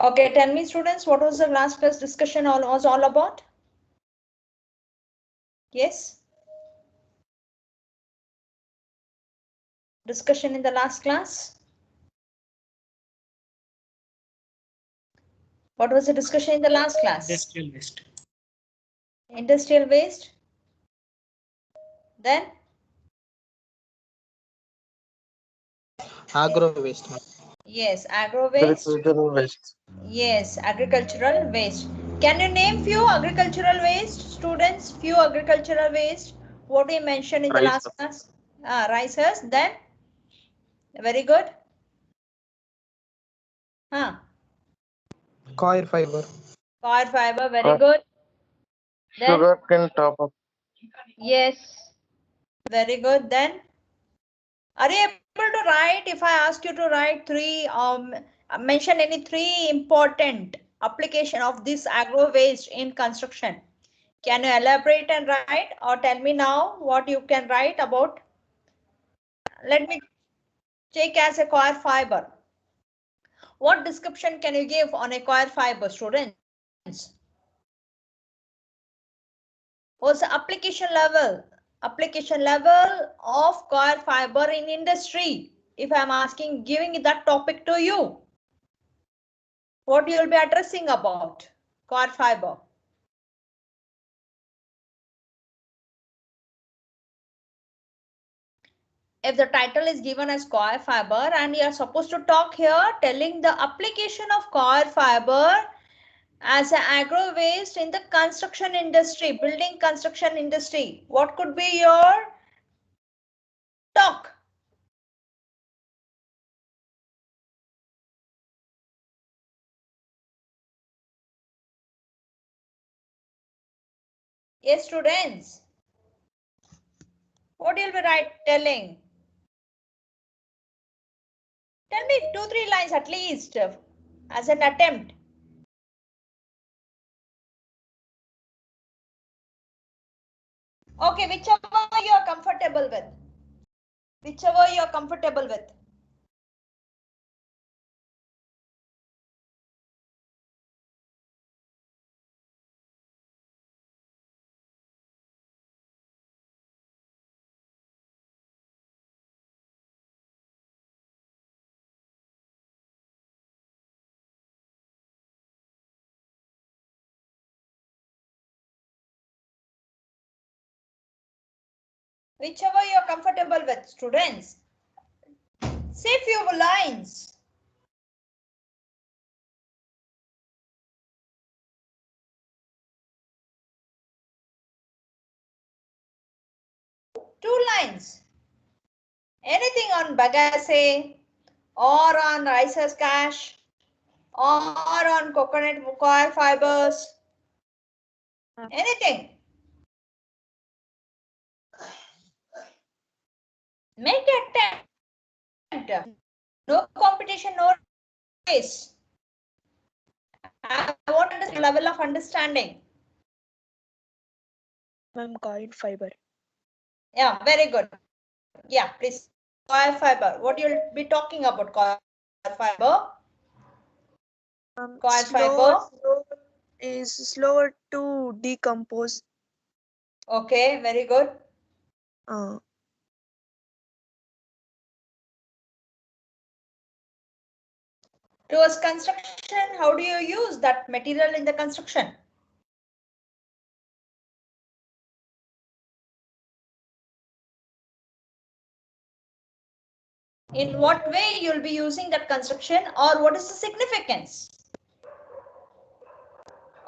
Okay, tell me students, what was the last class discussion was all about? Yes. Discussion in the last class. What was the discussion in the last class? Industrial waste. Industrial waste. Then Agro waste. yes, agro waste. Agricultural waste. Yes, agricultural waste. Can you name few agricultural waste, students? Few agricultural waste. What we mentioned in the Rice. last class? Rice husk. Then very good. Coir fiber. Coir fiber. Very good. Then Sugar cane top up. yes, very good. Then are you able to write? If I ask you to write three, mention any three important application of this agro waste in construction. Can you elaborate and write, or tell me now what you can write about? Let me take as a coir fiber. What description can you give on a coir fiber, students? What's the application level? Application level of coir fiber in industry. If I'm asking, giving that topic to you, what you will be addressing about coir fiber? If the title is given as coir fiber and you are supposed to talk here telling the application of coir fiber as an agro waste in the construction industry, building construction industry, what could be your talk? Yes, students. What you'll be telling? Tell me 2-3 lines at least as an attempt. Okay, whichever you are comfortable with. Whichever you are comfortable with. Whichever you are comfortable with, students. Say few lines. Two lines. Anything on bagasse or on rice husk ash or on coconut coir fibers. Anything. Make attempt. No competition, no race. I want this level of understanding. Ma'am, coil fiber. Yeah, very good. Yeah, please. Coir fiber. What you'll be talking about coir fiber? Coir fiber. Is slower to decompose. Okay, very good. Towards construction, how do you use that material in the construction? In what way you'll be using that construction, or what is the significance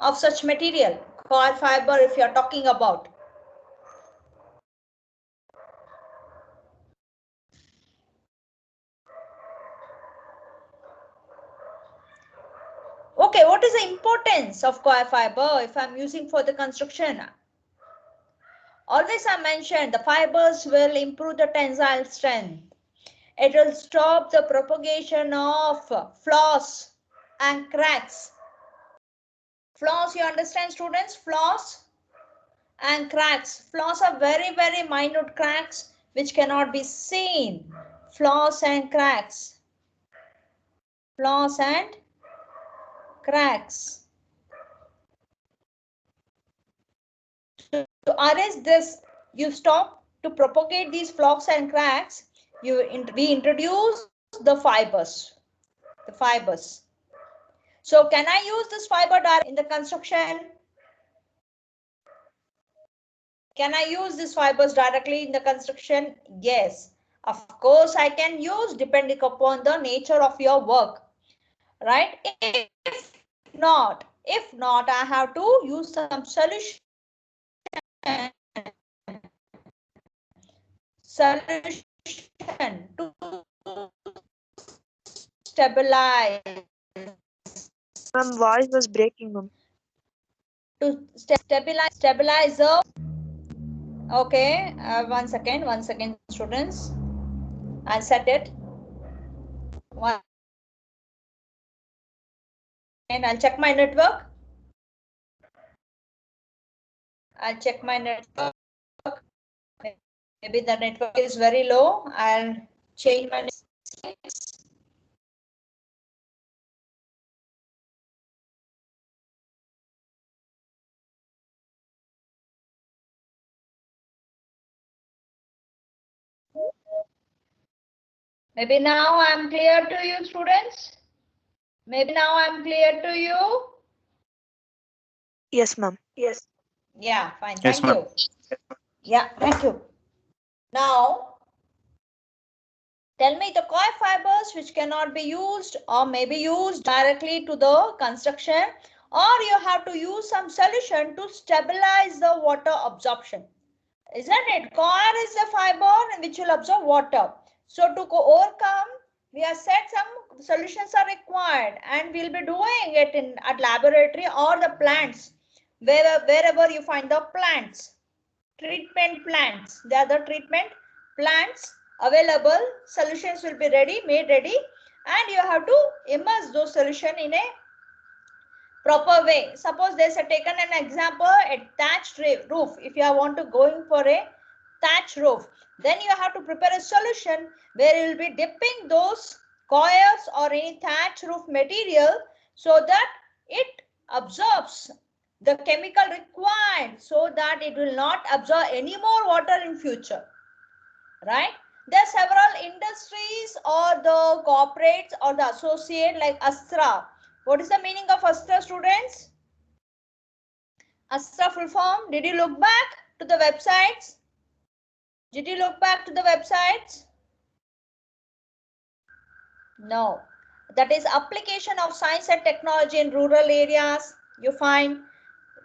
of such material, coir fiber, if you are talking about? Okay, what is the importance of coir fiber if I'm using for the construction? Always I mentioned the fibers will improve the tensile strength. It will stop the propagation of flaws and cracks. Flaws, you understand, students? Flaws and cracks. Flaws are very, very minute cracks which cannot be seen. Flaws and cracks. Flaws and cracks. To arrest this, you stop to propagate these flocks and cracks. We introduce the fibers. The fibers. So can I use this fiber direct in the construction? Can I use these fibers directly in the construction? Yes, of course I can use, depending upon the nature of your work, right? If not, I have to use some solution to stabilize. Ma'am, voice was breaking, ma'am. To stabilize the. Okay, one second, students. I'll set it. And I'll check my network. I'll check my network. Maybe the network is very low. I'll change my network. Maybe now I'm clear to you, students. Maybe now I'm clear to you. Yes, ma'am. Yes. Yeah, fine. Yes, Thank you. Yeah, thank you. Now, tell me the coir fibers which cannot be used or may be used directly to the construction, or you have to use some solution to stabilize the water absorption. Isn't it? Coir is the fiber which will absorb water. So to overcome, we have said some solutions are required, and we'll be doing it at laboratory or the plants, wherever you find the plants, treatment plants. They are the treatment plants available. Solutions will be made ready, and you have to immerse those solution in a proper way. Suppose there's taken an example, a thatched roof. If you want to going for a thatch roof, then you have to prepare a solution where you will be dipping those coils or any thatch roof material so that it absorbs the chemical required, so that it will not absorb any more water in future, right? There are several industries or the corporates or the associate like Astra. What is the meaning of Astra, students? Astra full form. Did you look back to the websites? Did you look back to the websites? No. That is application of science and technology in rural areas. You find.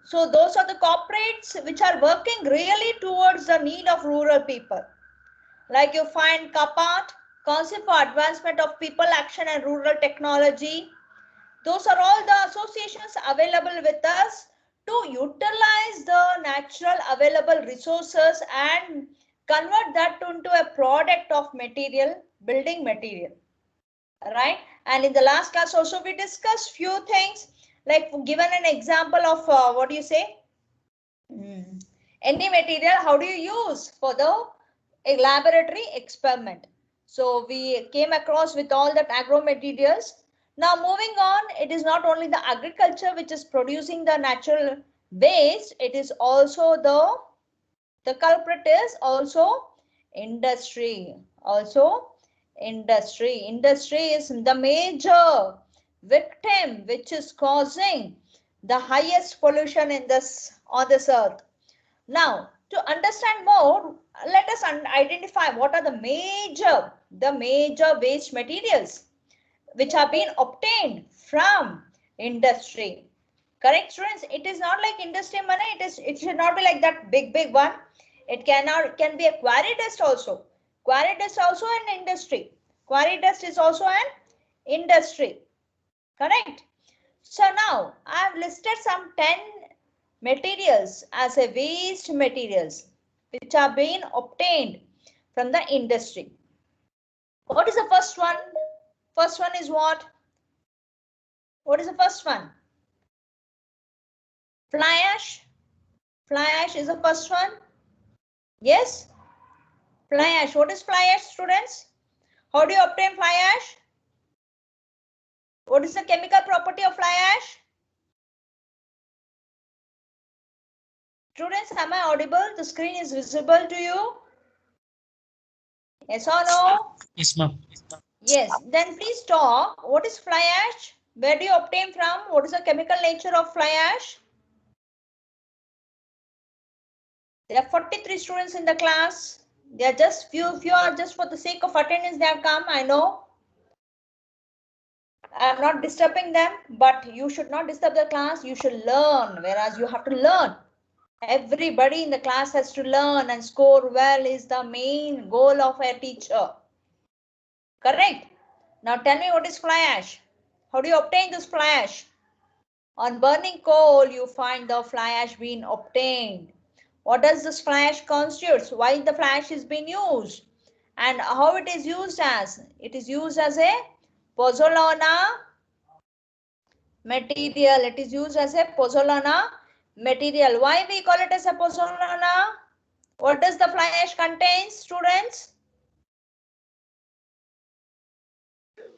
So those are the corporates which are working really towards the need of rural people. Like you find CAPAT, Council for Advancement of People Action and Rural Technology. Those are all the associations available with us to utilize the natural available resources and convert that into a product of material, building material, right? And in the last class also we discussed few things, like given an example of what do you say? Any material, how do you use for the laboratory experiment? So we came across with all that agro materials. Now moving on, it is not only the agriculture which is producing the natural waste, it is also the culprit is also industry. Industry is the major victim which is causing the highest pollution in on this earth. Now, to understand more, let us identify what are the major waste materials which have been obtained from industry. Correct, students? It is not like industry money. It should not be like that big one. It can be a quarry dust also. Quarry dust also an industry. Quarry dust is also an industry. Correct. So now I have listed some 10 materials as a waste materials which are being obtained from the industry. What is the first one? First one is what? What is the first one? Fly ash. Fly ash is the first one. Yes? Fly ash. What is fly ash, students? How do you obtain fly ash? What is the chemical property of fly ash? Students, am I audible? The screen is visible to you? Yes or no? Yes, ma'am. Yes. Then please talk. What is fly ash? Where do you obtain from? What is the chemical nature of fly ash? There are 43 students in the class. They are just few are just for the sake of attendance they have come. I know. I'm not disturbing them, but you should not disturb the class. You should learn, whereas you have to learn. Everybody in the class has to learn, and score well is the main goal of a teacher. Correct? Now tell me, what is fly ash? How do you obtain this fly ash? On burning coal, you find the fly ash being obtained. What does this fly ash constitute? Why the fly ash is being used? And how it is used as? It is used as a pozzolana material. It is used as a pozzolana material. Why we call it as a pozzolana? What does the fly ash contain, students?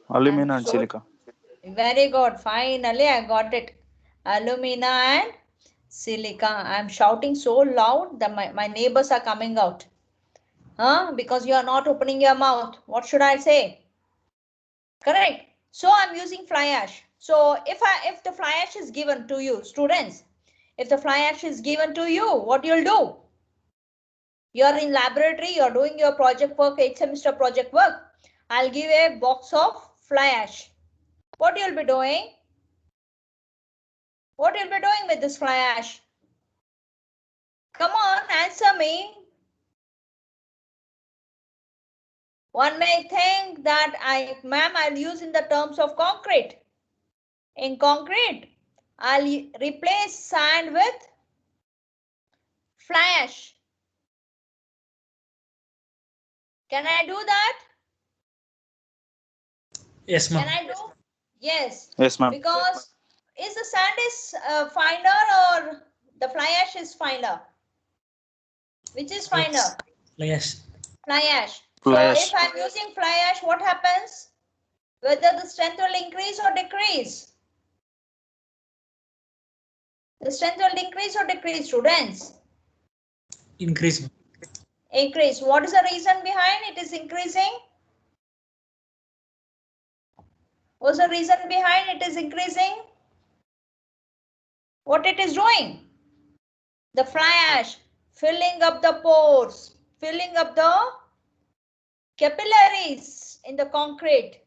Alumina and silica. Very good. Finally, I got it. Alumina and silica. I'm shouting so loud that my neighbors are coming out. Because you are not opening your mouth. What should I say? Correct. So I'm using fly ash. So if the fly ash is given to you, students, if the fly ash is given to you, what you'll do? You're in laboratory, you're doing your project work, 8th semester project work. I'll give a box of fly ash. What you'll be doing? What you'll be doing with this fly ash? Come on, answer me. One may think that I'll use in the terms of concrete. In concrete, I'll replace sand with fly ash. Can I do that? Yes, ma'am. Can I do? Yes. Yes, ma'am. Because is the sand is finer or the fly ash is finer? Which is finer? Fly ash. Fly ash. Fly So ash. if I'm using fly ash, what happens? Whether the strength will increase or decrease? The strength will increase or decrease, students? Increase, ma'am. Increase. What is the reason behind it is increasing? What's the reason behind it is increasing? What it is doing? The fly ash filling up the pores, filling up the capillaries in the concrete.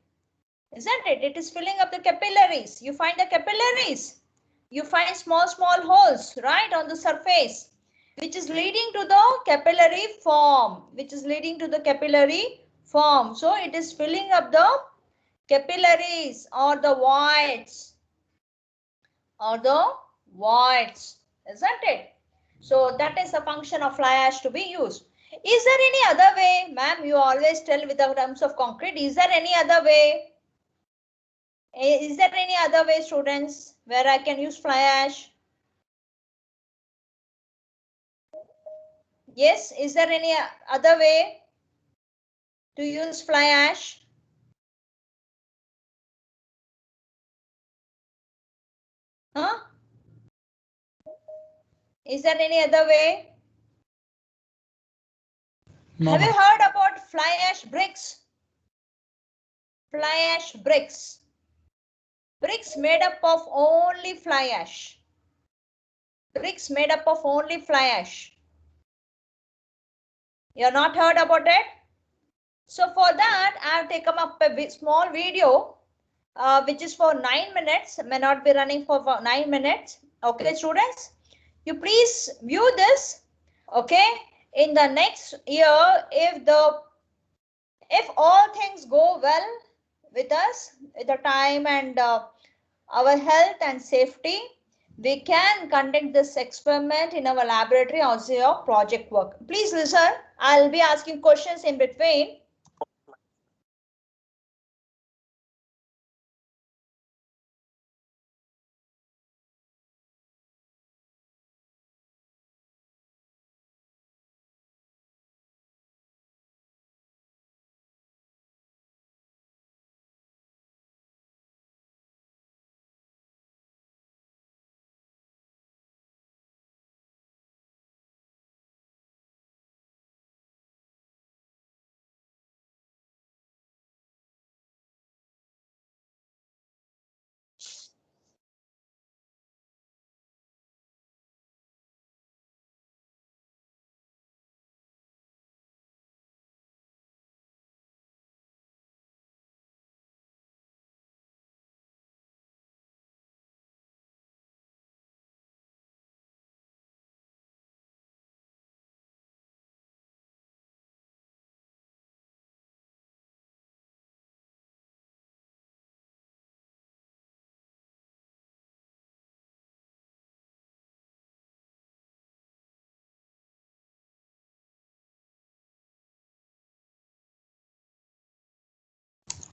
Isn't it? It is filling up the capillaries. You find the capillaries. You find small holes, right, on the surface, which is leading to the capillary form, So it is filling up the capillaries or the voids, isn't it? So that is the function of fly ash to be used. Is there any other way? Ma'am, you always tell with the terms of concrete. Is there any other way? Is there any other way, students, where I can use fly ash? Yes, is there any other way to use fly ash? Huh? Is there any other way? No, Have you ma'am. heard about fly ash bricks? Fly ash bricks. Bricks made up of only fly ash. Bricks made up of only fly ash. You have not heard about it? So for that, I have taken up a small video, which is for 9 minutes, may not be running for 9 minutes. Okay, students, you please view this. Okay, in the next year, if all things go well with us, with the time and our health and safety, we can conduct this experiment in our laboratory as your project work. Please listen. I'll be asking questions in between.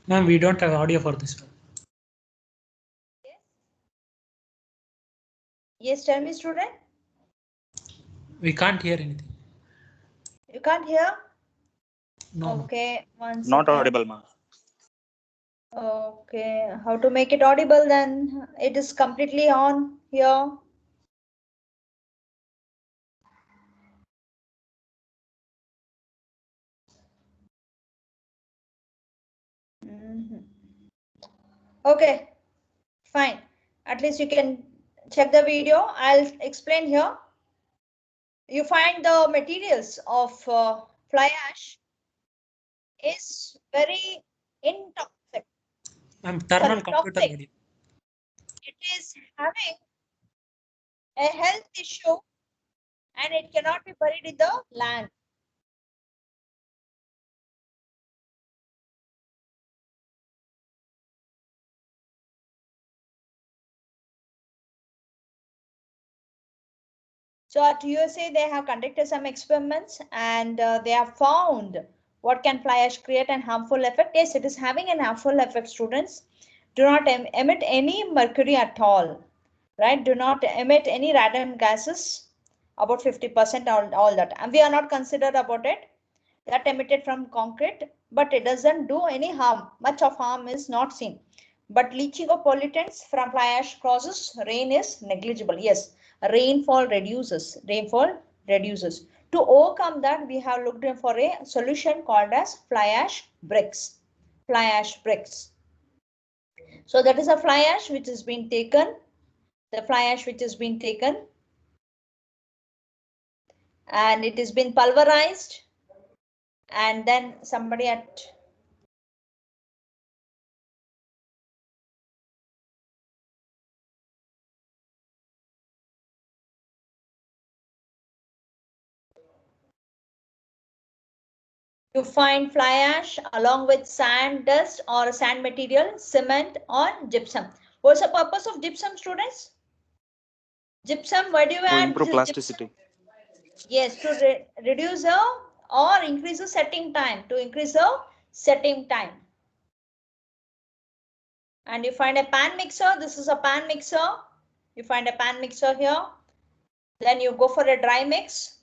Ma'am, we don't have audio for this one. Yes, tell me, student. We can't hear anything. You can't hear? No. Okay, one Not second. audible, ma'am. Okay, how to make it audible then? It is completely on here. Mhm. Okay, fine. At least you can check the video. I'll explain here. You find the materials of fly ash is very intoxic. Ma'am, turn on computer Toxic. audio. It is having a health issue and it cannot be buried in the land. So at USA, they have conducted some experiments and they have found what can fly ash create an harmful effect. Yes, it is having an harmful effect, students. Do not emit any mercury at all, right? Do not emit any radon gases, about 50%, all that. And we are not considered about it. That emitted from concrete, but it doesn't do any harm. Much of harm is not seen. But leaching of pollutants from fly ash causes rain is negligible. Yes, rainfall reduces. Rainfall reduces. To overcome that, we have looked for a solution called as fly ash bricks. Fly ash bricks. So that is a fly ash which has been taken. The fly ash which has been taken. And it has been pulverized. And then somebody at you find fly ash along with sand, dust or sand material, cement or gypsum. What's the purpose of gypsum, students? Gypsum, why do you To add improve this plasticity. gypsum? Yes, to reduce the or increase the setting time. To increase the setting time. And you find a pan mixer. This is a pan mixer. You find a pan mixer here. Then you go for a dry mix.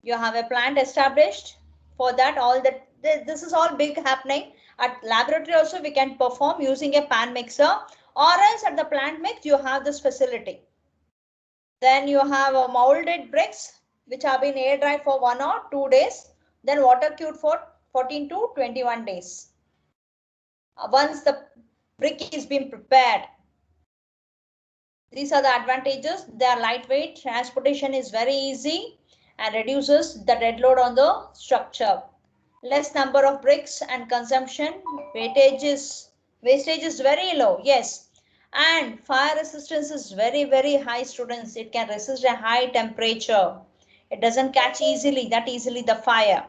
You have a plant established. For that, all that this is all big happening. At laboratory also we can perform using a pan mixer, or else at the plant mix you have this facility. Then you have a molded bricks which have been air dried for 1 or 2 days. Then water cured for 14 to 21 days. Once the brick is being prepared, these are the advantages. They are lightweight, transportation is very easy and reduces the dead load on the structure. Less number of bricks and consumption. Wastage is very low. Yes, and fire resistance is very high, students. It can resist a high temperature. It doesn't catch easily the fire,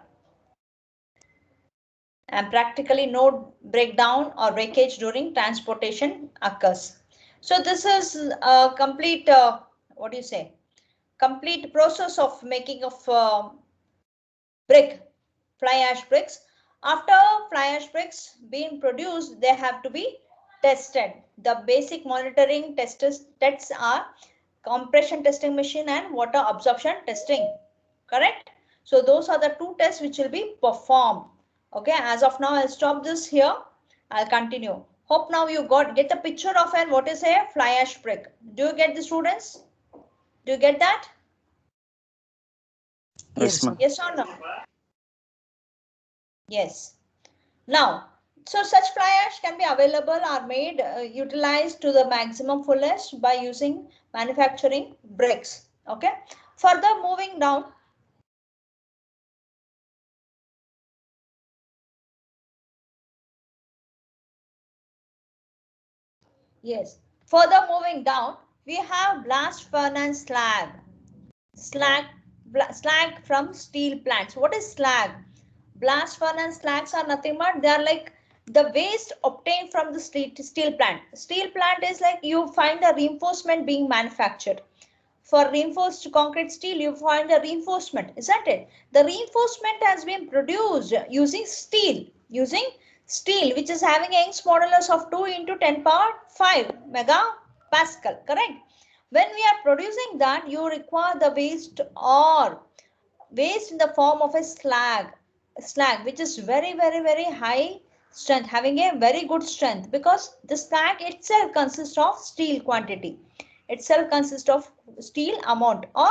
and practically no breakdown or breakage during transportation occurs. So this is a complete what do you say, complete process of making of brick, fly ash bricks. After fly ash bricks being produced, they have to be tested. The basic monitoring tests are compression testing machine and water absorption testing. Correct? So those are the two tests which will be performed. Okay, as of now, I'll stop this here. I'll continue. Hope now you get the picture of it. What is a fly ash brick? Do you get the students? Do you get that? Yes, ma'am. Yes or no? Yes. Now, so such fly ash can be available or made utilized to the maximum fullest by using manufacturing bricks. Okay. Further moving down. Yes. Further moving down, we have blast furnace slag. Slag from steel plants. What is slag? Blast furnace slags are nothing but they are like the waste obtained from the steel plant. Steel plant is like you find a reinforcement being manufactured. For reinforced concrete steel, you find a reinforcement, isn't it? The reinforcement has been produced using steel. Using steel, which is having a Young's modulus of 2 into 10 power 5 megapascal, correct? When we are producing that, you require the waste or waste in the form of a slag, which is very, very, very high strength, having a very good strength, because the slag itself consists of steel quantity, itself consists of steel amount or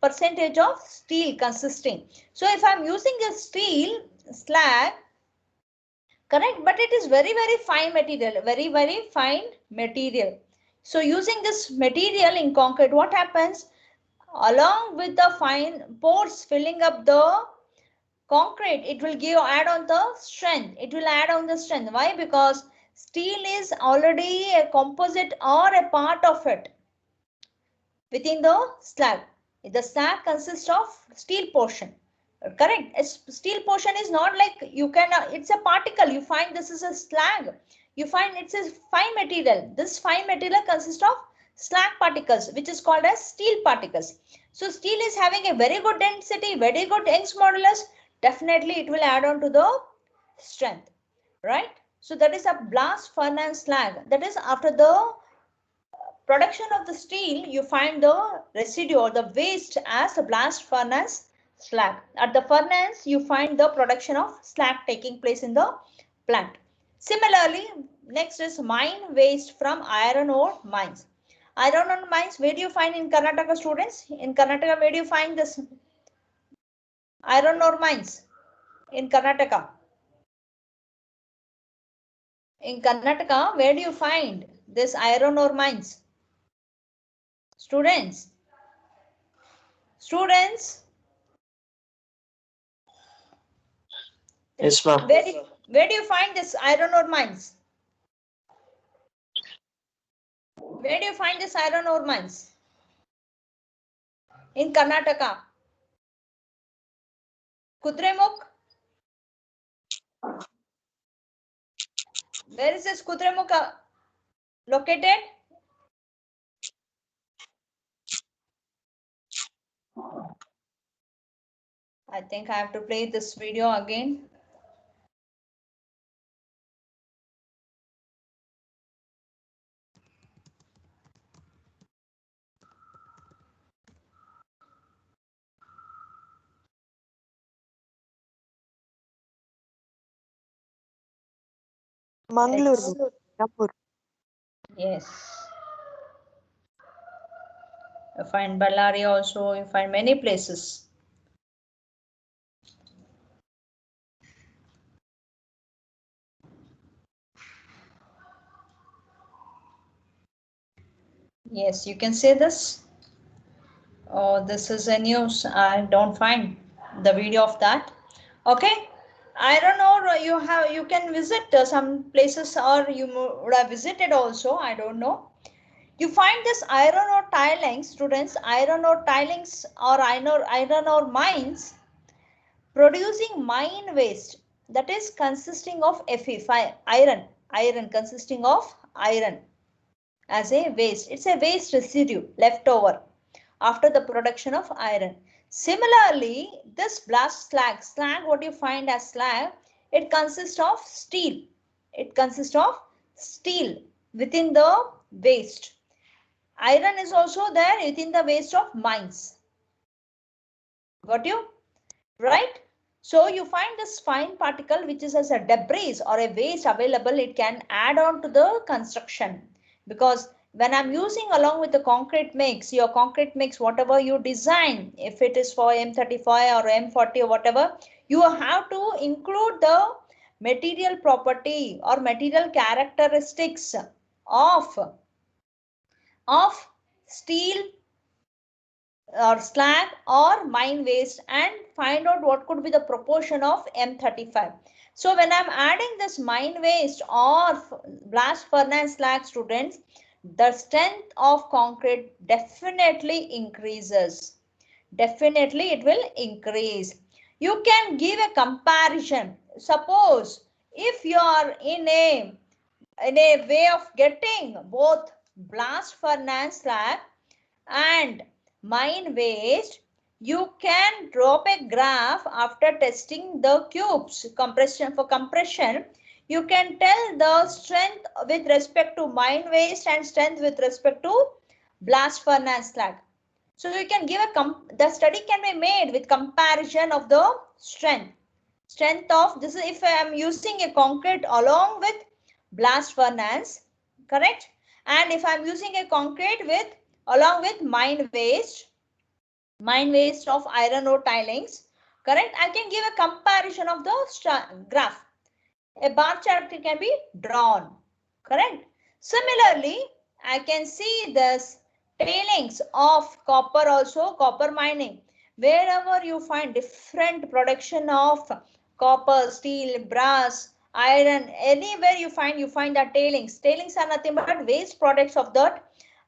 percentage of steel consisting. So if I'm using a steel slag, correct, but it is very, very fine material, very, very fine material. So using this material in concrete, what happens? Along with the fine pores filling up the concrete, it will add on the strength. It will add on the strength. Why? Because steel is already a composite or a part of it within the slag. The slag consists of steel portion. Correct. A steel portion is not like you can, it's a particle. You find this is a slag. You find it's a fine material. This fine material consists of slag particles, which is called as steel particles. So steel is having a very good density, very good Young's modulus. Definitely it will add on to the strength, right? So that is a blast furnace slag. That is after the production of the steel, you find the residue or the waste as a blast furnace slag. At the furnace, you find the production of slag taking place in the plant. Similarly, next is mine waste from iron ore mines. Iron ore mines, where do you find in Karnataka, students? In Karnataka, where do you find this iron ore mines? In Karnataka. In Karnataka, where do you find this iron ore mines? Students. Yes, ma'am. Where do you find this iron ore mines? Where do you find this iron ore mines? In Karnataka. Kudremukh? Where is this Kudremukh located? I think I have to play this video again. Mangalore. Rampur. Yes. You find Ballari also, you find many places. Yes, you can say this. Oh, this is a news. I don't find the video of that. Okay. I don't know. You can visit some places, or you would have visited also. I don't know. You find this iron ore tilings, students. Iron ore tilings or iron ore mines producing mine waste, that is consisting of Fe, iron consisting of iron as a waste. It's a waste residue left over after the production of iron. Similarly, this blast slag, what you find as slag, it consists of steel. It consists of steel within the waste. Iron is also there within the waste of mines. Got you? Right? So you find this fine particle which is as a debris or a waste available, it can add on to the construction, because when I'm using along with the concrete mix, your concrete mix, whatever you design, if it is for M35 or M40 or whatever, you have to include the material property or material characteristics of steel or slag or mine waste, and find out what could be the proportion of M35. So when I'm adding this mine waste or blast furnace slag, students, the strength of concrete definitely increases. Definitely it will increase. You can give a comparison. Suppose if you are in a way of getting both blast furnace slag and mine waste, you can drop a graph after testing the cubes. For compression, you can tell the strength with respect to mine waste and strength with respect to blast furnace slag. So you can give the study can be made with comparison of the strength of this is if I am using a concrete along with blast furnace, correct? And if I am using a concrete with along with mine waste of iron ore tilings, correct? I can give a comparison of the graph. A bar chart can be drawn, correct? Similarly, I can see this tailings of copper also, copper mining. Wherever you find different production of copper, steel, brass, iron, anywhere you find the tailings. Tailings are nothing but waste products of that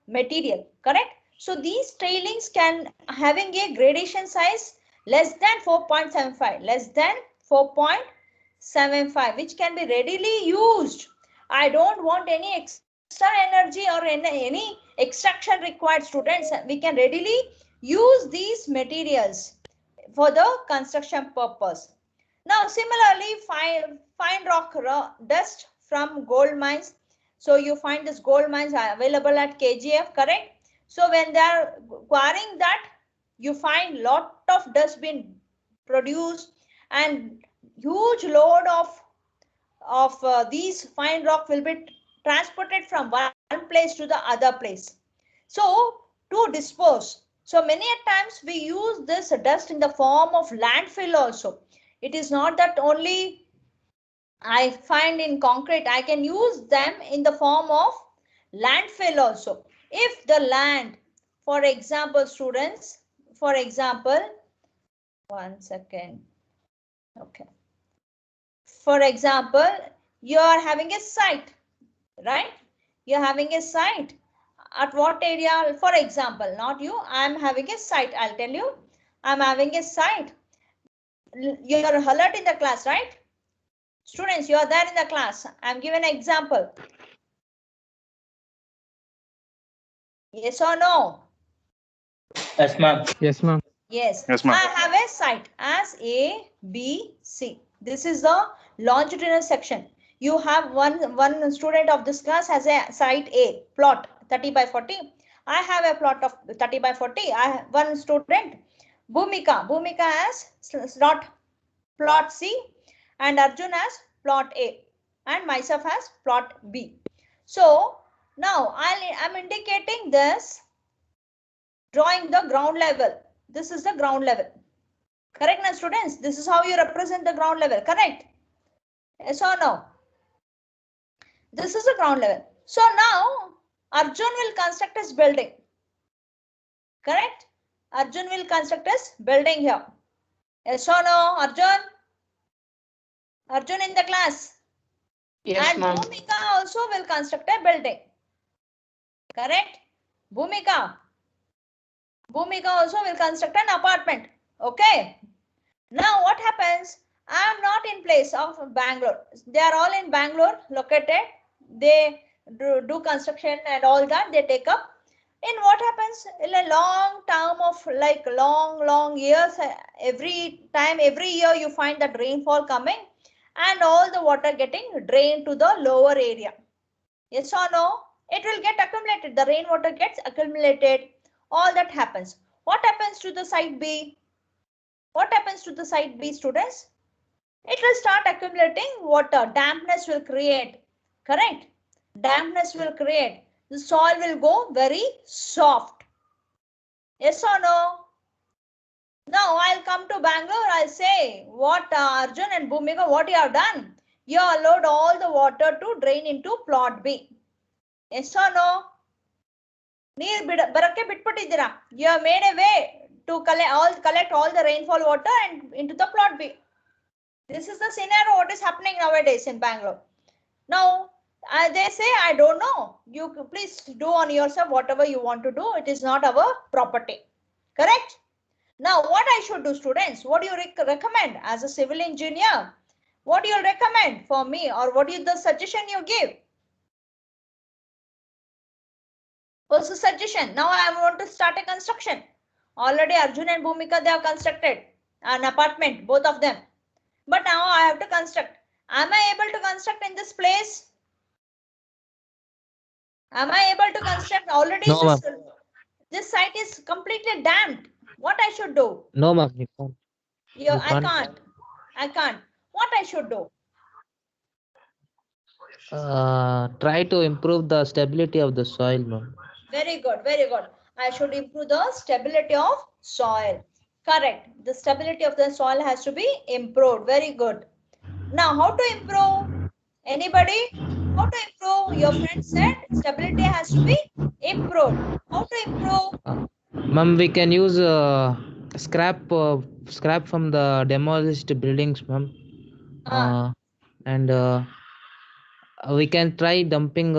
material, correct? So these tailings can having a gradation size less than 4.75, less than 4.75, which can be readily used. I don't want any extra energy or any extraction required, students. We can readily use these materials for the construction purpose. Now, similarly, fine rock dust from gold mines. So you find this gold mines are available at KGF, correct? So when they are quarrying that, you find lot of dust being produced and huge load of these fine rock will be transported from one place to the other place. So to dispose. So many times we use this dust in the form of landfill also. It is not that only I find in concrete, I can use them in the form of landfill also. If the land, for example, students, for example, one second. Okay. For example, you are having a site, right? You're having a site. At what area? For example, not you, I'm having a site. I'll tell you, I'm having a site. You are alert in the class, right? Students, you are there in the class. I'm giving an example. Yes or no? Yes, ma'am. Yes, ma'am. Yes. Yes, ma'am. I have a site as A, B, C. This is the longitudinal section. You have one student of this class has a site A, plot 30 by 40. I have a plot of 30 by 40. I have one student, Bhumika. Bhumika has plot C and Arjun has plot A and myself has plot B. So now I'm indicating this, drawing the ground level. This is the ground level. Correct, now students? This is how you represent the ground level. Correct? Yes or no? This is the ground level. So now Arjun will construct his building. Correct? Arjun will construct his building here. Yes or no, Arjun? Arjun in the class. Yes, And ma'am. Bhumika also will construct a building. Correct? Bhumika. Bhumika also will construct an apartment. Okay. Now what happens? I am not in place of Bangalore. They are all in Bangalore located. They do construction and all that they take up. In what happens in a long term of like long years, every year you find that rainfall coming and all the water getting drained to the lower area. Yes or no? It will get accumulated. The rainwater gets accumulated. All that happens. What happens to the site B? What happens to the site B, students? It will start accumulating water. Dampness will create. Correct? Dampness will create. The soil will go very soft. Yes or no? Now I'll come to Bangalore. I'll say, what Arjun and Bhumika, what you have done? You allowed all the water to drain into plot B. Yes or no? You have made a way to collect all the rainfall water and into the plot B. This is the scenario what is happening nowadays in Bangalore. Now, they say, I don't know. You please do on yourself whatever you want to do. It is not our property. Correct? Now, what I should do, students? What do you recommend as a civil engineer? What do you recommend for me, or what is the suggestion you give? What's the suggestion? Now I want to start a construction. Already Arjun and Bhumika, they have constructed an apartment, both of them. But now I have to construct. Am I able to construct in this place? Am I able to construct? Already No, ma'am. this site is completely damped. What I should do? No, ma'am. You can't. You I can't. can't. I can't. What I should do? Try to improve the stability of the soil, ma'am. Very good. Very good. I should improve the stability of soil. Correct. The stability of the soil has to be improved. Very good. Now, how to improve? Anybody? How to improve? Your friend said stability has to be improved. How to improve? Ma'am, we can use scrap from the demolished buildings, ma'am. And we can try dumping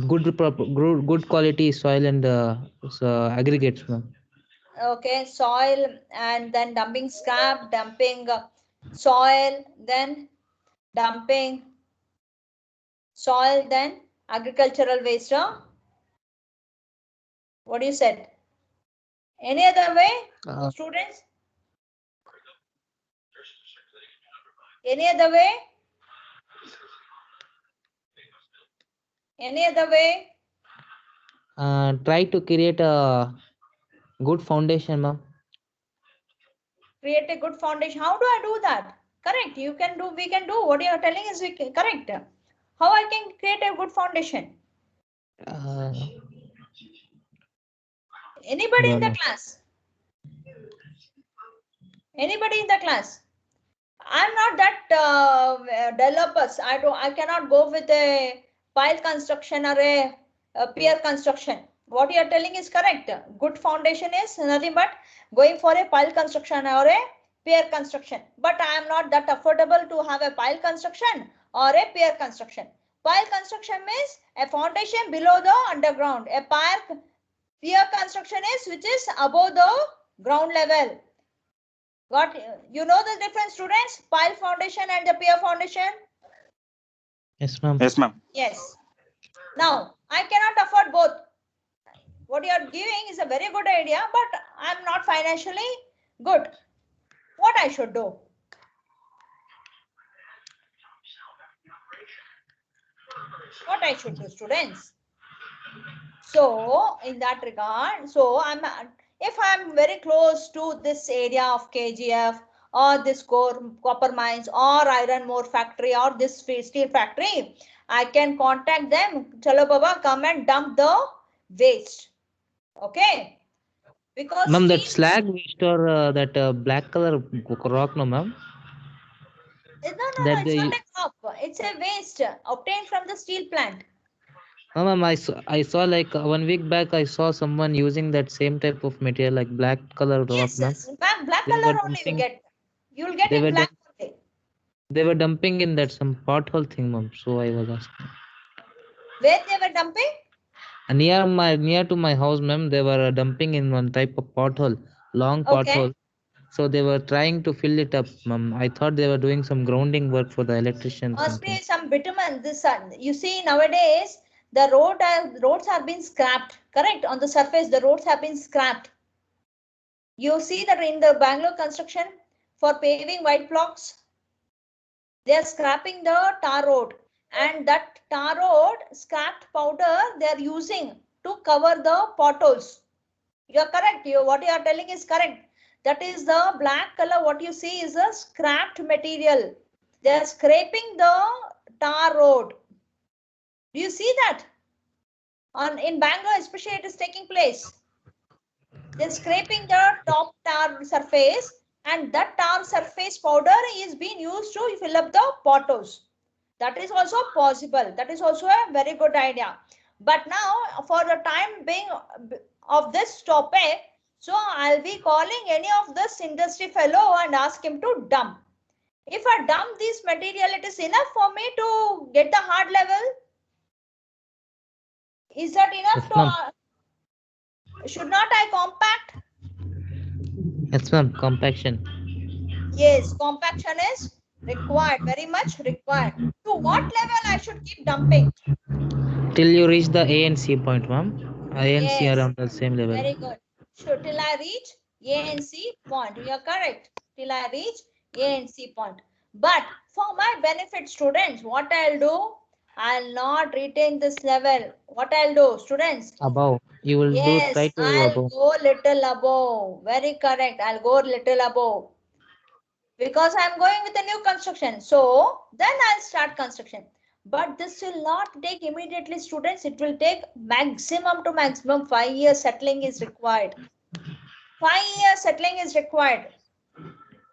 good quality soil and aggregates, ma'am. Okay, soil and then dumping scrap, dumping soil, then dumping soil, then agricultural waste. What you said? Any other way, students? Any other way? Any other way? Try to create a good foundation, ma'am. Create a good foundation. How do I do that? Correct. You can do. We can do. What you are telling is correct. How I can create a good foundation? Anybody in the class? Anybody in the class? I'm not that developers. I cannot go with a pile construction or a pier construction. What you are telling is correct. Good foundation is nothing but going for a pile construction or a pier construction. But I am not that affordable to have a pile construction or a pier construction. Pile construction means a foundation below the underground. A pier construction is which is above the ground level. Got you know the difference, students? Pile foundation and the pier foundation. Yes, ma'am. Yes, ma'am. Yes. Now I cannot afford both. What you are giving is a very good idea, but I'm not financially good. What I should do? What I should do, students? So in that regard, so if I'm very close to this area of KGF or this copper mines or iron ore factory or this steel factory, I can contact them. Chalo Baba, come and dump the waste. Okay. Because ma'am, that slag waste or that black color rock, no, ma'am? No, it's not a crop. It's a waste obtained from the steel plant. No, ma'am, I saw like 1 week back, I saw someone using that same type of material, like black color rock, Yes, ma'am. black color only you get. You'll get it black only. They were dumping in that some pothole thing, ma'am. So I was asking. Where they were dumping? Near to my house, ma'am, they were dumping in one type of pothole, long pothole. So they were trying to fill it up, ma'am. I thought they were doing some grounding work for the electricians. Must be some bitumen. You see nowadays the roads have been scrapped. Correct, on the surface the roads have been scrapped. You see that in the Bangalore construction for paving white blocks, they are scrapping the tar road, and that tar road scrapped powder they are using to cover the potholes. You are correct. What you are telling is correct. That is the black color. What you see is a scrapped material. They are scraping the tar road. Do you see that? In Bangalore, especially, it is taking place. They're scraping the top tar surface, and that tar surface powder is being used to fill up the potholes. That is also possible. That is also a very good idea. But now, for the time being of this topic, so I'll be calling any of this industry fellow and ask him to dump. If I dump this material, it is enough for me to get the hard level. Is that enough to? Should not I compact? Yes, ma'am. Compaction. Yes, compaction is required. Very much required. To what level I should keep dumping? Till you reach the A and C point, ma'am. A and C around the same level. Very good. So till I reach A and C point. You are correct. Till I reach A and C point. But for my benefit, students, what I'll do, I'll not retain this level. What I'll do, students? Above. You will do try Yes, to I'll above. go little above. Very correct. I'll go little above. Because I'm going with a new construction. So then I'll start construction. But this will not take immediately, students. It will take maximum to maximum 5 years settling is required. 5 years settling is required.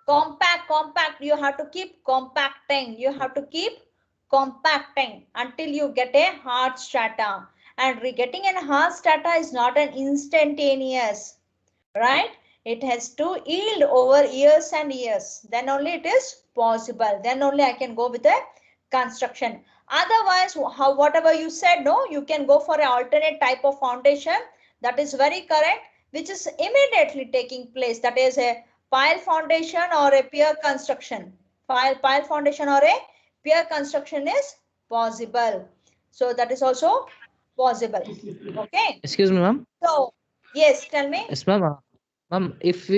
Compact, you have to keep compacting. You have to keep compacting until you get a hard strata. And getting a hard strata is not an instantaneous, right? It has to yield over years and years. Then only it is possible. Then only I can go with a construction. Otherwise, whatever you said, no, you can go for an alternate type of foundation. That is very correct, which is immediately taking place. That is a pile foundation or a pier construction. Pile foundation or a pier construction is possible. So that is also possible. Okay. Excuse me, ma'am. So yes, tell me. Yes, ma'am. Ma'am, if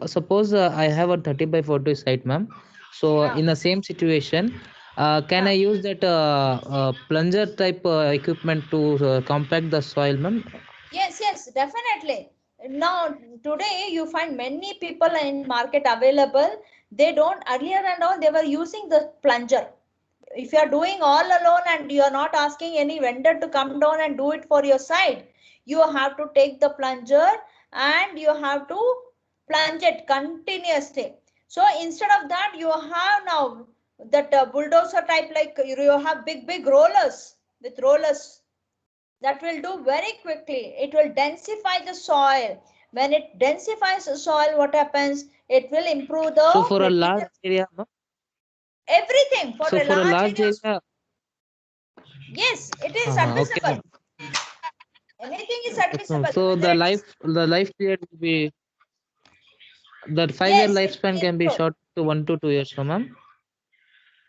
suppose I have a 30 by 40 site, ma'am. So Yeah. in the same situation, can Yeah. I use that plunger type equipment to compact the soil, ma'am? Yes, definitely. Now, today you find many people in market available. They don't, earlier and all, they were using the plunger. If you are doing all alone and you are not asking any vendor to come down and do it for your side, you have to take the plunger and you have to plunge it continuously. So instead of that, you have now that bulldozer type, like you have big rollers with rollers that will do very quickly. It will densify the soil. When it densifies the soil, what happens? It will improve the So for a material. large area, ma'am. Everything for So a for a large large area. area. Yes, it is Okay, admissible. ma'am. Anything is Yes, ma'am. admissible. So Whether it is, the life period will be that 5 year yes, it lifespan will can be improve. short to 1 to 2 years, no, ma'am.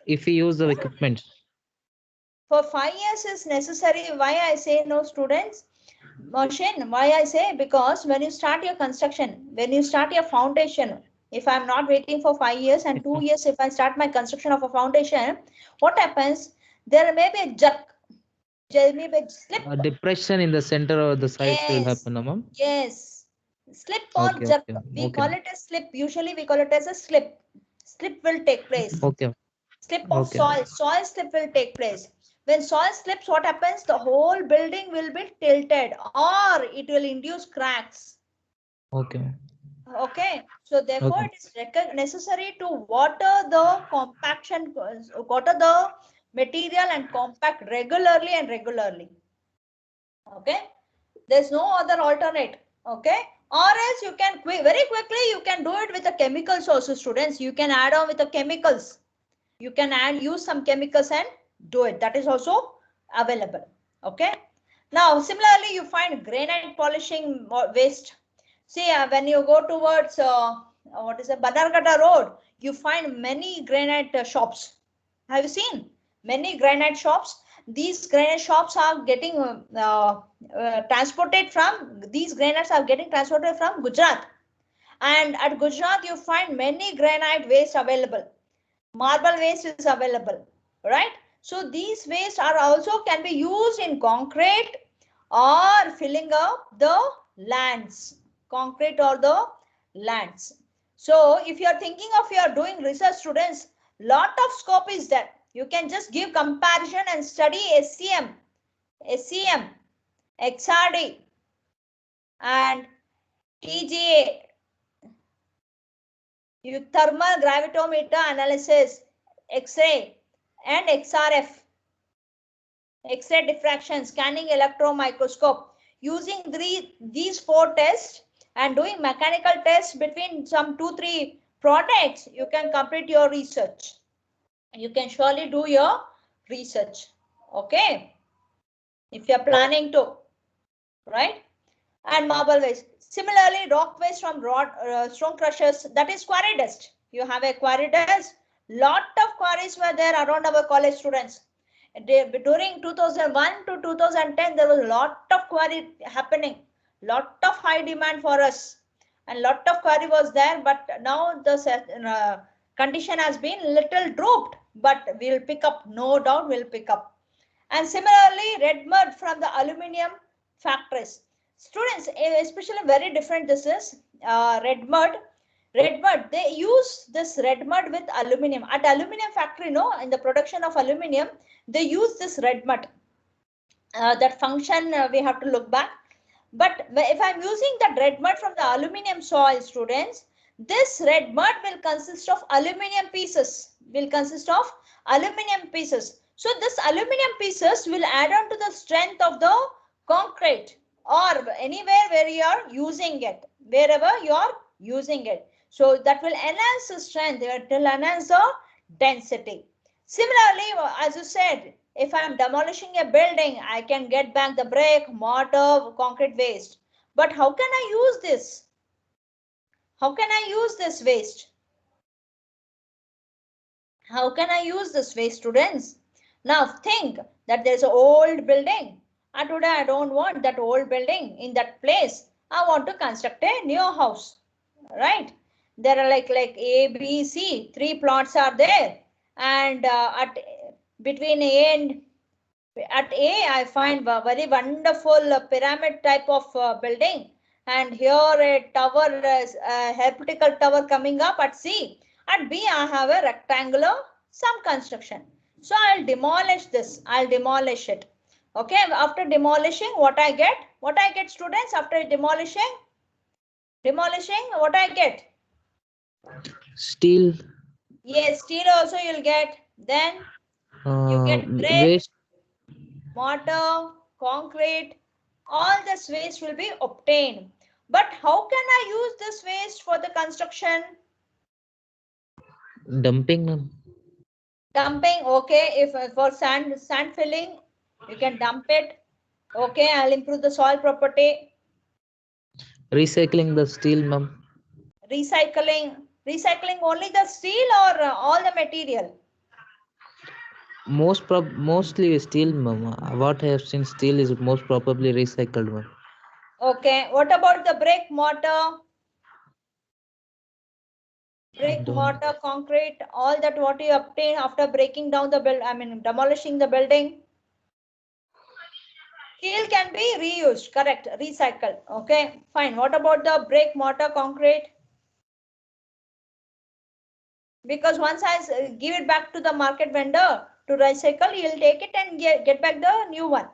If we use the equipment. For 5 years is necessary. Why I say no, students? Moshin, why I say? Because when you start your construction, when you start your foundation, if I'm not waiting for 5 years and 2 years, if I start my construction of a foundation, what happens? There may be a jerk. There may be a slip. A depression in the center of the sides will Yes. happen, no, ma'am. Yes. Slip or Okay, jerk. okay, We okay, call it a slip. Usually we call it as a slip. Slip will take place. okay, Slip of okay, soil slip will take place. When soil slips, what happens? The whole building will be tilted or it will induce cracks. okay, Okay. So therefore, okay, it is necessary to water the compaction, water the material and compact regularly and regularly. Okay. There's no other alternate. Okay. Or else you can very quickly, you can do it with the chemicals also, students. You can add on with the chemicals. You can use some chemicals and do it. That is also available. Okay. Now, similarly, you find granite polishing waste. See, when you go towards what is a Banargata Road, you find many granite shops. Have you seen many granite shops? These granite shops are getting transported from, these granites are getting transported from Gujarat. And at Gujarat, you find many granite waste available. Marble waste is available, right? So these waste are also can be used in concrete or filling up the lands, concrete or the lands. So if you are thinking of you are doing research, students, lot of scope is there. You can just give comparison and study SCM, XRD and TGA, thermal gravitometer analysis, X-ray and XRF, X-ray diffraction, scanning electron microscope. Using these 4 tests and doing mechanical tests between some 2-3 products, you can complete your research. You can surely do your research. Okay. If you are planning to, right? And marble waste. Similarly, rock waste from stone crushers, that is quarry dust. You have a quarry dust. Lot of quarries were there around our college students. During 2001 to 2010, there was a lot of quarry happening. Lot of high demand for us. And lot of quarry was there. But now the condition has been little drooped, but we'll pick up, no doubt we'll pick up. And similarly, red mud from the aluminium factories. Students, especially very different this is red mud. Red mud, they use this red mud with aluminium. At aluminium factory, no, in the production of aluminium, they use this red mud. That function we have to look back. But if I'm using that red mud from the aluminium soil, students, this red mud will consist of aluminium pieces. So this aluminium pieces will add on to the strength of the concrete or anywhere where you are using it, wherever you are using it. So that will enhance the strength, it will enhance the density. Similarly, as you said, if I am demolishing a building, I can get back the brick, mortar, concrete waste. But how can I use this? How can I use this waste? How can I use this waste, students? Now think that there's an old building. And today I don't want that old building in that place. I want to construct a new house, right? There are like A, B, C, 3 plots are there. And between A and at A, I find a very wonderful pyramid type of building. And here a tower, a vertical tower coming up at C. At B, I have a rectangular, some construction. So I'll demolish this. I'll demolish it. Okay. After demolishing, what I get? What I get, students, after demolishing? What I get? Steel. Yes, steel also you'll get. Then you get brick, Waste. mortar, concrete. All this waste will be obtained. But how can I use this waste for the construction? Dumping. Dumping, okay. If for sand filling, you can dump it. Okay, I'll improve the soil property. Recycling the steel, ma'am. Recycling only the steel or all the material? Mostly steel, ma'am. What I have seen, steel is most probably recycled, ma'am. Okay, what about the brick, mortar? Brick, mortar, concrete, all that what you obtain after breaking down the building, demolishing the building. Steel can be reused, correct, recycled. Okay, fine. What about the brick, mortar, concrete? Because once I give it back to the market vendor to recycle, he'll take it and get back the new one.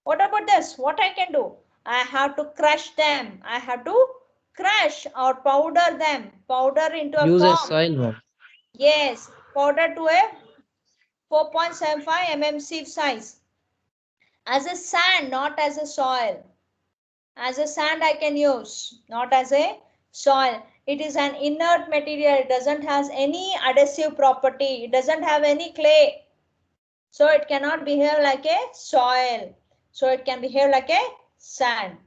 What about this? What I can do? I have to crush them. I have to crush or powder them. Powder into a Use form. as soil, ma'am. Yes, powder to a 4.75 mm sieve size. As a sand, not as a soil. As a sand I can use, not as a soil. It is an inert material. It doesn't have any adhesive property. It doesn't have any clay. So it cannot behave like a soil. So it can behave like a sand.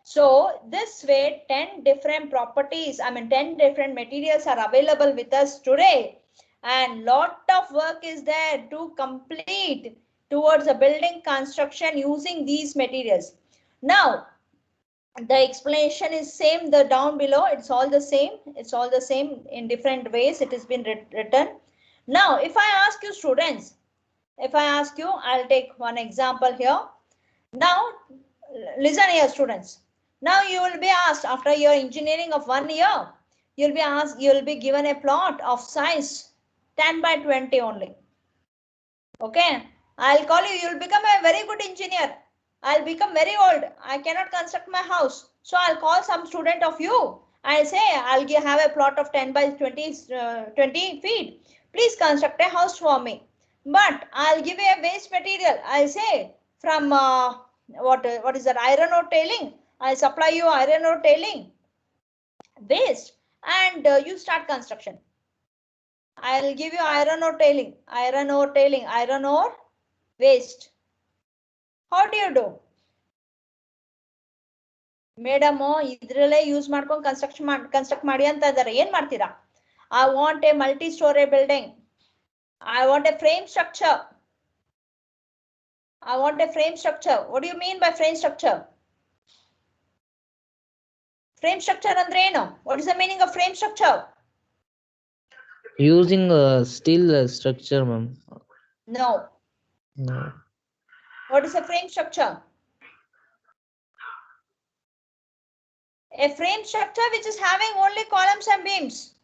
So this way 10 different properties, 10 different materials are available with us today. And lot of work is there to complete towards a building construction using these materials. Now, the explanation is same, the down below, it's all the same in different ways it has been written. Now if I ask you, students, I'll take one example here. Now listen here, students. Now you will be asked, after your engineering of 1 year, you'll be given a plot of size 10 by 20 only. Okay, I'll call you, you'll become a very good engineer. I'll become very old. I cannot construct my house. So I'll call some student of you. I'll say, I'll have a plot of 10 by 20 feet. Please construct a house for me. But I'll give you a waste material. I'll say from what is that, iron ore tailing. I'll supply you iron ore tailing waste and you start construction. I'll give you iron ore tailing, iron ore waste. How do you do? Madam, idralle use ಮಾಡ್ಕೊಂಡು construct ಮಾಡಿ ಅಂತ ಇದ್ದಾರೆ. ಏನ್ ಮಾಡ್ತೀರಾ? I want a multi-story building. I want a frame structure. What do you mean by frame structure? Frame structure ಅಂದ್ರೆ ಏನು? What is the meaning of frame structure? Using a steel structure, ma'am. No. No. What is a frame structure? A frame structure which is having only columns and beams.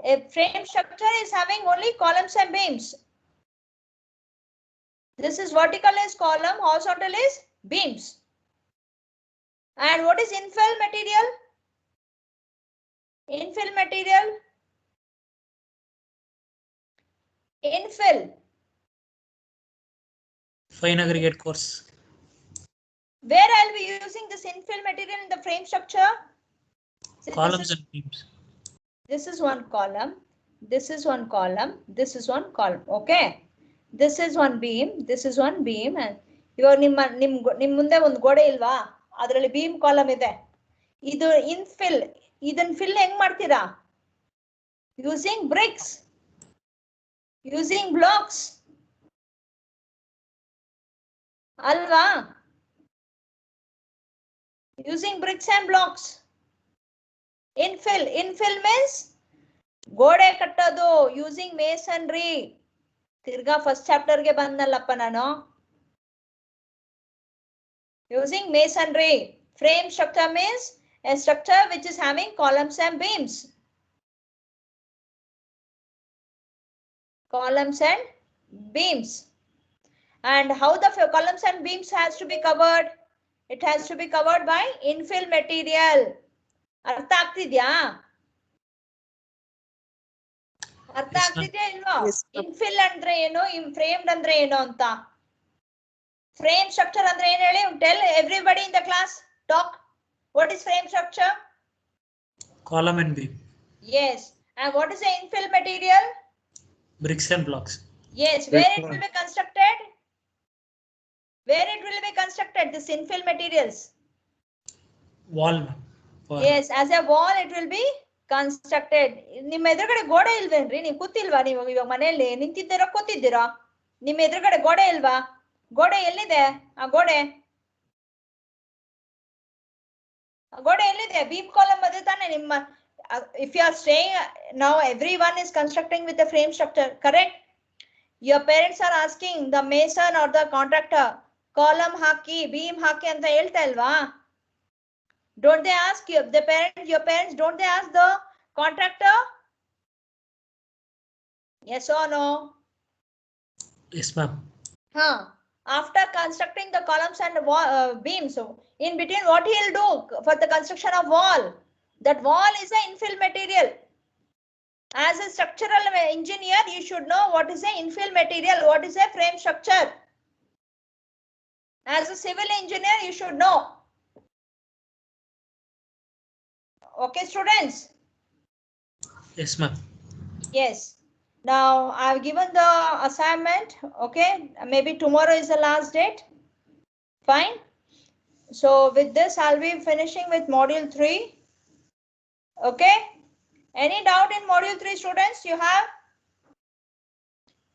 A frame structure is having only columns and beams. This is vertical is column, horizontal is beams. And what is infill material? Infill material. Infill. Fine aggregate course. Where I'll be using this infill material in the frame structure? So Columns and beams. this is one column. This is one column. This is one column. Okay. This is one beam. This is one beam. And ಇವಾಗ ನಿಮ್ಮ ಮುಂದೆ ಒಂದು ಗೋಡೆ ಇಲ್ವಾ ಅದರಲ್ಲಿ beam column ಇದೆ ಇದು infill ಇದನ್ನ fill ಹೆಂಗ್ ಮಾಡ್ತೀರಾ using bricks using blocks ಅಲ್ವಾ using bricks and blocks infill means ಗೋಡೆ ಕಟ್ಟೋದು using masonry ತಿರ್ಗಾ ಫಸ್ಟ್ ಚಾಪ್ಟರ್ ಗೆ ಬಂದಲ್ಲಪ್ಪ ನಾನು using masonry. Frame structure means a structure which is having columns and beams. Columns and beams. And how the columns and beams has to be covered? It has to be covered by infill material. ಅರ್ಥ ಆಗ್ತಿದ್ಯಾ ಅರ್ಥ ಆಗ್ತಿದ್ಯಾ ಇಲ್ವಾ ಇನ್ಫಿಲ್ ಅಂದ್ರೆ ಏನು framed ಅಂದ್ರೆ ಏನು ಅಂತ frame structure andre ಏನು ಹೇಳಿ tell everybody in the class talk what is frame structure Column and beam. yes and what is the infill material Bricks and blocks. yes where it will be constructed this infill materials Wall. yes as a wall it will be constructed ನಿಮ್ಮ ಎದುರುಗಡೆ ಗೋಡೆ ಇಲ್ವೇನ್ರಿ ನೀವು ಕೂತಿಲ್ವಾ ನೀವು ಇವಾಗ ಮನೆಯಲ್ಲಿ ನಿಂತಿದ್ದೀರಾ ಕೂತಿದ್ದೀರಾ ನಿಮ್ಮ ಎದುರುಗಡೆ ಗೋಡೆ ಇಲ್ವಾ ಗೋಡೆ ಎಲ್ಲಿದೆ ಆ ಗೋಡೆ ಎಲ್ಲಿದೆ beam column ಅದೇ ತಾನೆ ನಿಮ್ಮ if you are staying now everyone is constructing with the frame structure correct your parents are asking the mason or the contractor column hockey beam ಹಾಕಿ ಅಂತ ಹೇಳ್ತಾ ಇಲ್ವಾ don't they ask you your parents don't they ask the contractor yes or no Yes, ma'am. After constructing the columns and beams, so in between what he'll do for the construction of wall, that wall is an infill material. As a structural engineer, you should know what is a infill material, what is a frame structure. As a civil engineer, you should know. Okay, students? Yes, ma'am. Yes. Now I've given the assignment. Okay, maybe tomorrow is the last date. Fine. So with this, I'll be finishing with module 3. Okay. Any doubt in module 3, students? You have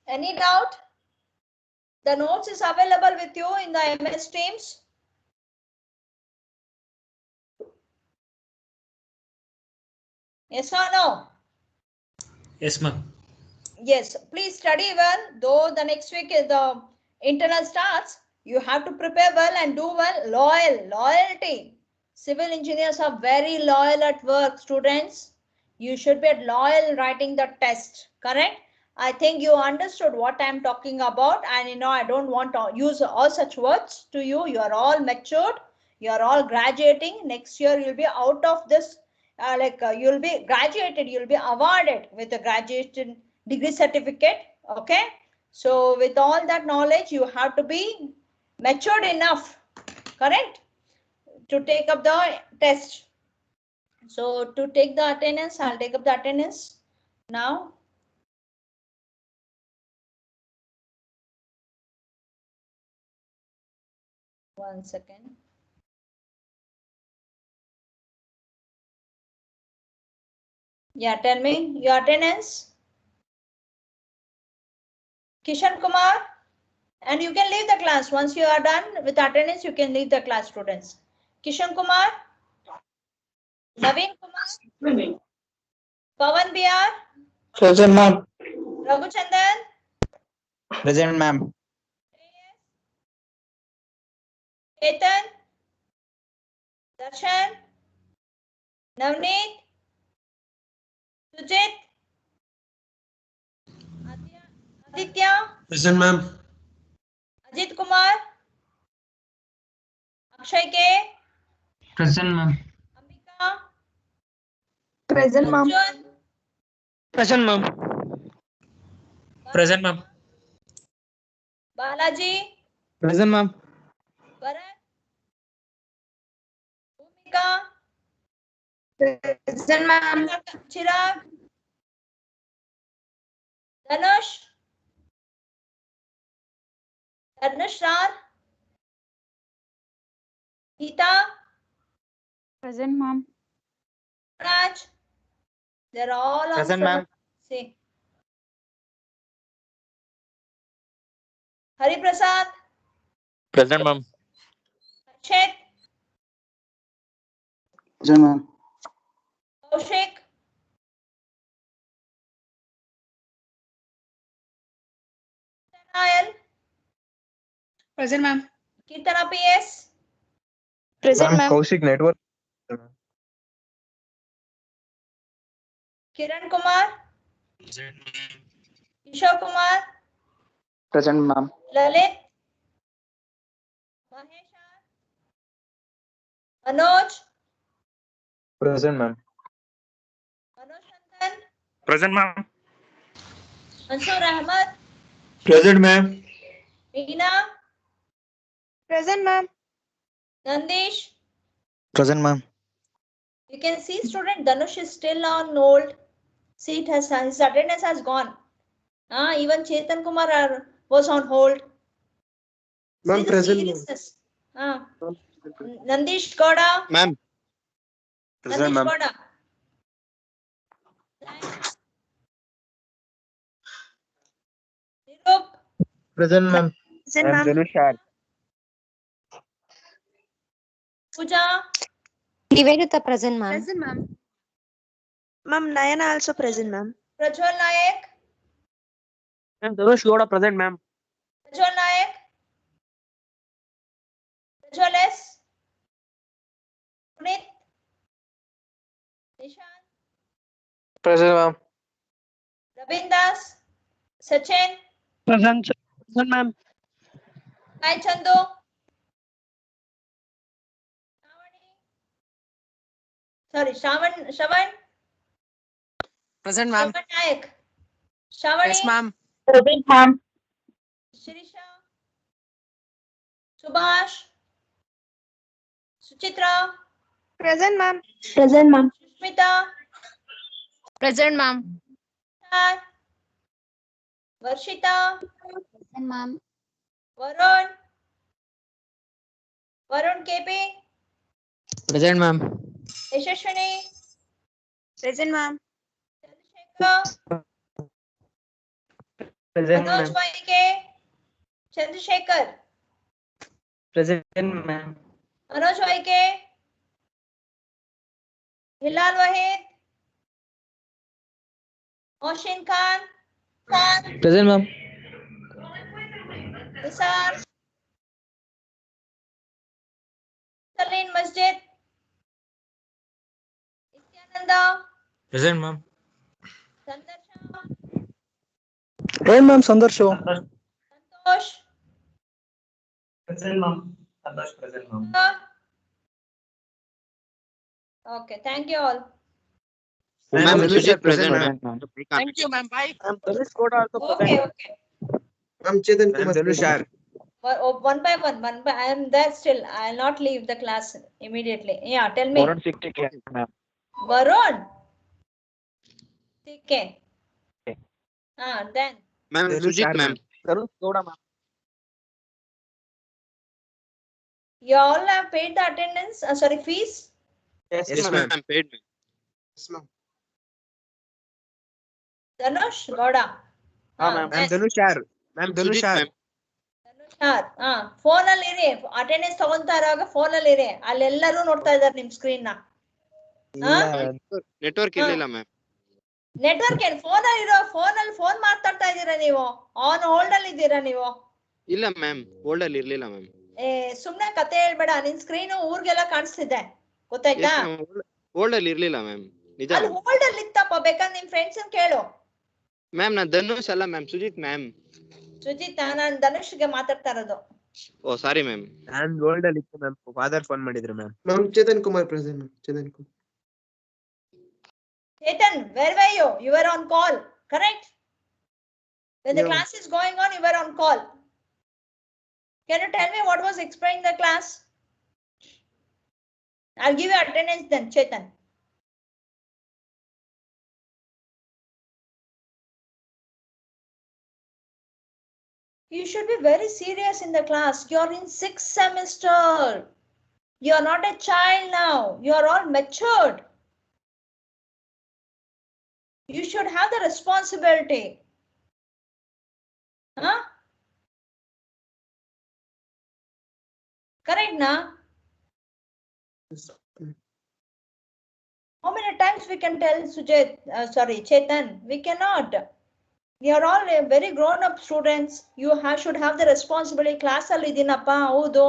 any doubt? The notes is available with you in the MS Teams. Yes or no? Yes, ma'am. Yes, please study well. Though the next week the internal starts, you have to prepare well and do well. Loyalty. Civil engineers are very loyal at work, students. You should be loyal writing the test, correct? I think you understood what I'm talking about, and I don't want to use all such words to you. You are all matured. You are all graduating. Next year you'll be out of this. You'll be graduated. You'll be awarded with a graduation degree certificate. Okay, so with all that knowledge you have to be matured enough, correct, to take up the test. So to take the attendance, I'll take up the attendance now. One second. Yeah, tell me your attendance. Kishan Kumar, and you can leave the class. Once you are done with attendance, you can leave the class, students. Kishan Kumar, Naveen Kumar, Pawan BR, Present, ma'am. Raghuchandan, Present, ma'am. Chetan, Darshan, Navneet, Sujit, Aditya, Present, ma'am. Ajit Kumar, Akshay K, Present, ma'am. Ambika, Present, ma'am. Arjun, Present, ma'am. Present, ma'am. Balaji, Present, ma'am. Bharat, Bhumika, Present, ma'am. Chirag, Dhanush, Rar, Geeta, Present, ma'am. Raj, they're all Present, answered. ma'am. See. Hari Prasad, Present, ma'am. Harshit, Present, ma'am. Kaushik, Nayal, Present, ma'am. Kirtana PS, Present, ma'am. Kaushik network. Kiran Kumar, Present, ma'am. Kishore Kumar, Present, ma'am. Lalit, Mahesh R, Manoj, Present, ma'am. Manoj Nandan, Present, ma'am. Mansur Ahmad, Present, ma'am. Meena, Present, ma'am. Nandish. Present, ma'am. You can see student Dhanush is still on hold. See, his attendance has gone. Even Chetan Kumar was on hold. Ma'am, See the present, ma'am. seriousness. Nandish Gowda. Ma'am. Present, Nandish ma'am. Gowda. Nirup. Present, ma'am. Present, ma'am. Pooja. Nivedita present, ma'am. Present, ma'am. Ma'am, Nayana also present, ma'am. Prajwal Nayak. Ma'am, Dhanush Gowda present, ma'am. Prajwal Nayak. Prajwal S. Punit. Nishan. Present, ma'am. Rabindas. Sachin. Present, ma'am. Kai Chandu. Shravan. Present, Shravan Nayak. Shravani. ma'am. Present, ma'am. Shirisha. Subhash. Suchitra. Present, ma'am. Present, ma'am. Smita. Present, ma'am. Tushar, Varshita. Present, ma'am. Varun. Varun KP. Present, ma'am. Yashashwini. Present, ma'am. Chandrasekhar. Present, Manoj YK. Chandrasekhar. Present, ma'am. Manoj YK. Hilal Wahid. Oshin Khan. Present, ma'am. Nisar. Saleen Masjid. Nityananda. Present, ma'am. Sandarsha. Present, ma'am. Sandarsho. Santosh. Present, ma'am. Santosh present, ma'am. Okay, thank you all. Ma'am, Sujit present, ma'am. ma'am. Thank you, ma'am. Bye. Ma'am, Dhanush Gowda also Okay. Ma'am, Chetan Ma'am, Dhanush R. One by one. I am there still. I'll not leave the class immediately. Yeah, tell me. Warren 60K, ma'am. Varun. Okay. Then. Ma'am, Sujit, ma'am. Dhanush Gowda, ma'am. You all have paid the attendance, fees? Yes, Yes, ma'am. Paid, ma'am. Yes, ma'am. Dhanush Gowda. ma'am. then Dhanush R. Ma'am, Dhanush R. Phone ಅಲ್ಲಿ ಇರಿ attendance ತಗೊಂತಾ ಇರುವಾಗ phone ಅಲ್ಲಿ ಇರಿ ಅಲ್ಲೆಲ್ಲರೂ ನೋಡ್ತಾ ಇದಾರೆ ನಿಮ್ screen ನ network ಇರ್ಲಿಲ್ಲ ಮ್ಯಾಮ್. ನೆಟ್ವರ್ಕ್ ಏನ್ ಫೋನ್ ಅಲ್ಲಿ ಫೋನ್ ಮಾತಾಡ್ತಾ ಇದ್ದೀರಾ ನೀವು? ಆನ್ ಹೋಲ್ಡ್ ಅಲ್ಲಿ ಇದ್ದೀರಾ ನೀವು? ಇಲ್ಲ ಮ್ಯಾಮ್, ಹೋಲ್ಡ್ ಅಲ್ಲಿ ಇರ್ಲಿಲ್ಲ ಮ್ಯಾಮ್. ಸುಮ್ನೆ ಕತೆ ಹೇಳ್ಬೇಡ, ನಿನ್ ಸ್ಕ್ರೀನ್ ಊರ್ಗೆಲ್ಲ ಕಾಣಿಸ್ತಿದೆ ಗೊತ್ತಾಯ್ತಾ? ಹೋಲ್ಡ್ ಅಲ್ಲಿ ಇರ್ಲಿಲ್ಲ ಮ್ಯಾಮ್, ನಿಜ. ಅಲ್ಲಿ ಹೋಲ್ಡ್ ಅಲ್ಲಿ ಇತ್ತಪ್ಪ, ಬೇಕಾದ್ರೆ ನಿಮ್ ಫ್ರೆಂಡ್ಸ್ ಕೇಳು. ಮ್ಯಾಮ್ ನಾ ಧನುಷ್ ಅಲ್ಲ ಮ್ಯಾಮ್, ಸುಜಿತ್ ಮ್ಯಾಮ್. ಸುಜಿತ್, ನಾನು ಧನುಷ್ಗೆ ಮಾತಾಡ್ತಾ ಇರೋದು. ಓ ಸಾರಿ ಮ್ಯಾಮ್. ನಾನು ಗೋಲ್ಡ್ ಅಲ್ಲಿ ಇತ್ತು ಮ್ಯಾಮ್, ಫಾದರ್ ಫೋನ್ ಮಾಡಿದ್ರು ma'am. Ma'am Chetan Kumar present ma'am. Chetan Kumar. Chetan, where were you? You were on call, correct? When the Yeah. class is going on, you were on call. Can you tell me what was explained in the class? I'll give you attendance then, Chetan. You should be very serious in the class. You're in 6th semester. You're not a child now. You're all matured. You should have the responsibility. Huh? Correct, na? How many times we can tell Chetan? We cannot. You're all very grown up students. You should have the responsibility. Class ಅಲ್ಲಿ ಇದೀನಪ್ಪ, ಹೌದು,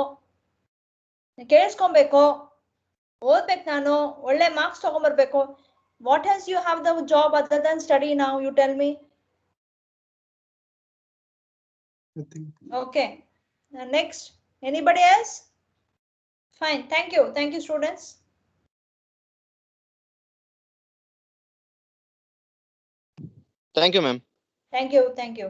ಕೇಳಿಸ್ಕೊಬೇಕು, ಓದ್ಬೇಕು, ನಾನು ಒಳ್ಳೆ marks ತಗೊಂಡ್ಬರ್ಬೇಕು. What else you have the job other than study now? You tell me. Nothing. Okay. Next. Anybody else? Fine. Thank you. Thank you, students. Thank you ma'am. Thank you. Thank you.